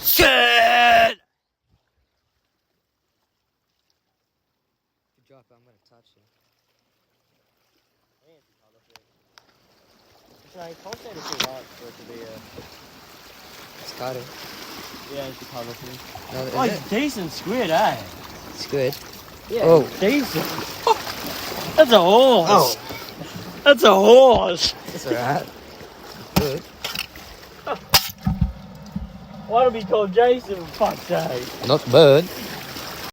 Shit! If you drop it, I'm gonna touch you. No, you can't say it too hard for it to be It's got it. yeah, it's colourful. No, is Oh, it? it's decent squid, eh? Squid. Yeah, Oh. it's decent. That's a horse. Oh. That's a horse. It's alright. Good. Why don't we call Jason, for fuck's sake? Not bird.